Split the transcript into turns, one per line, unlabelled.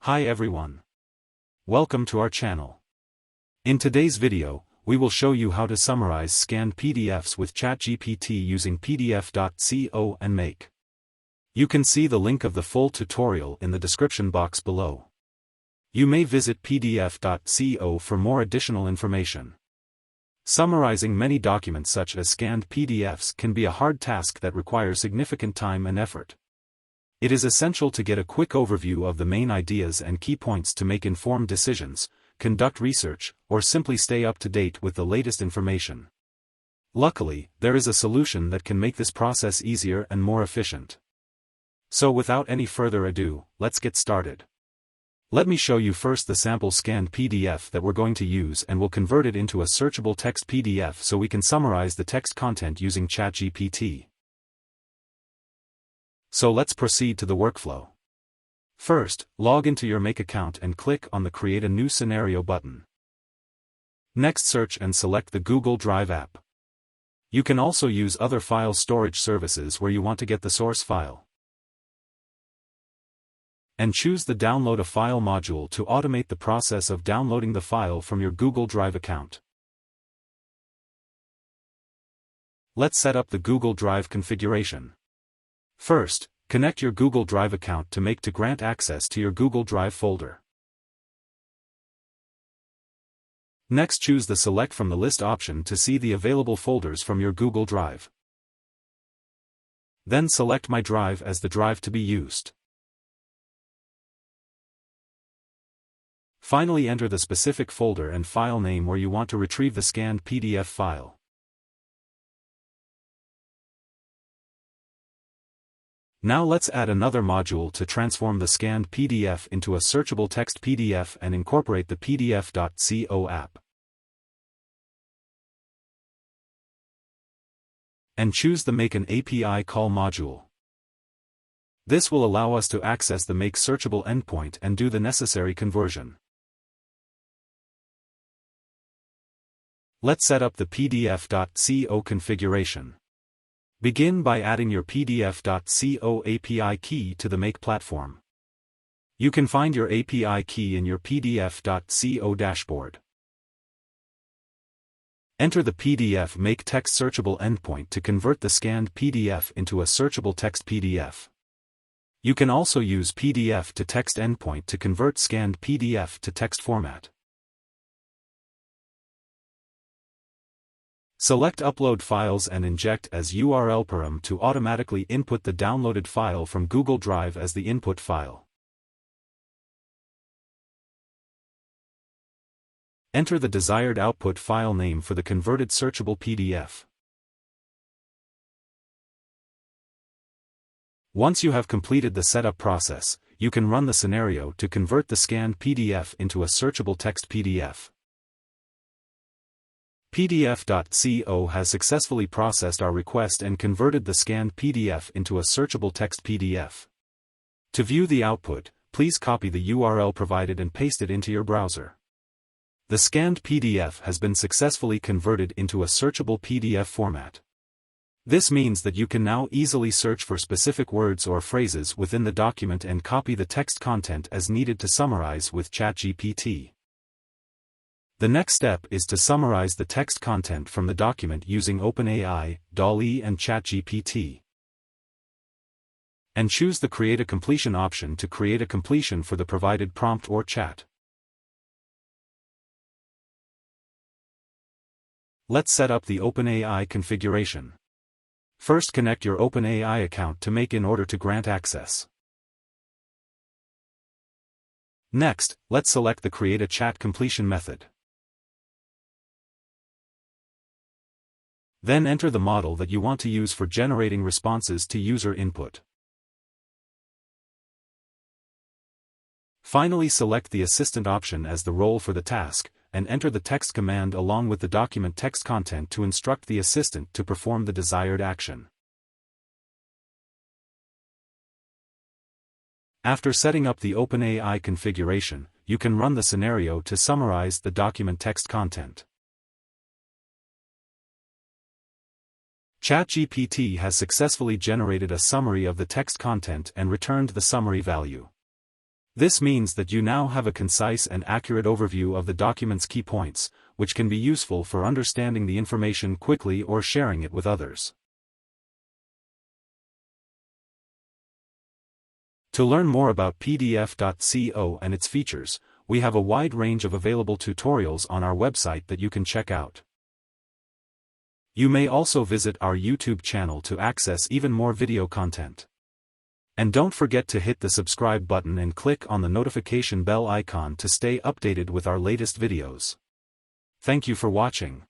Hi everyone. Welcome to our channel. In today's video, we will show you how to summarize scanned PDFs with ChatGPT using PDF.co and Make. You can see the link of the full tutorial in the description box below. You may visit PDF.co for more additional information. Summarizing many documents such as scanned PDFs can be a hard task that requires significant time and effort. It is essential to get a quick overview of the main ideas and key points to make informed decisions, conduct research, or simply stay up to date with the latest information. Luckily, there is a solution that can make this process easier and more efficient. So without any further ado, let's get started. Let me show you first the sample scanned PDF that we're going to use, and we'll convert it into a searchable text PDF so we can summarize the text content using ChatGPT. So let's proceed to the workflow. First, log into your Make account and click on the Create a New Scenario button. Next, search and select the Google Drive app. You can also use other file storage services where you want to get the source file. And choose the Download a File module to automate the process of downloading the file from your Google Drive account. Let's set up the Google Drive configuration. First, connect your Google Drive account to Make to grant access to your Google Drive folder. Next, choose the Select from the List option to see the available folders from your Google Drive. Then select My Drive as the drive to be used. Finally, enter the specific folder and file name where you want to retrieve the scanned PDF file. Now let's add another module to transform the scanned PDF into a searchable text PDF and incorporate the PDF.co app. And choose the Make an API call module. This will allow us to access the Make searchable endpoint and do the necessary conversion. Let's set up the PDF.co configuration. Begin by adding your PDF.co API key to the Make platform. You can find your API key in your PDF.co dashboard. Enter the PDF Make text searchable endpoint to convert the scanned PDF into a searchable text PDF. You can also use PDF to text endpoint to convert scanned PDF to text format. Select Upload Files and inject as URL param to automatically input the downloaded file from Google Drive as the input file. Enter the desired output file name for the converted searchable PDF. Once you have completed the setup process, you can run the scenario to convert the scanned PDF into a searchable text PDF. PDF.co has successfully processed our request and converted the scanned PDF into a searchable text PDF. To view the output, please copy the URL provided and paste it into your browser. The scanned PDF has been successfully converted into a searchable PDF format. This means that you can now easily search for specific words or phrases within the document and copy the text content as needed to summarize with ChatGPT. The next step is to summarize the text content from the document using OpenAI, DALL-E and ChatGPT. And choose the Create a Completion option to create a completion for the provided prompt or chat. Let's set up the OpenAI configuration. First, connect your OpenAI account to Make in order to grant access. Next, let's select the Create a Chat completion method. Then enter the model that you want to use for generating responses to user input. Finally, select the Assistant option as the role for the task, and enter the text command along with the document text content to instruct the assistant to perform the desired action. After setting up the OpenAI configuration, you can run the scenario to summarize the document text content. ChatGPT has successfully generated a summary of the text content and returned the summary value. This means that you now have a concise and accurate overview of the document's key points, which can be useful for understanding the information quickly or sharing it with others. To learn more about PDF.co and its features, we have a wide range of available tutorials on our website that you can check out. You may also visit our YouTube channel to access even more video content. And don't forget to hit the subscribe button and click on the notification bell icon to stay updated with our latest videos. Thank you for watching.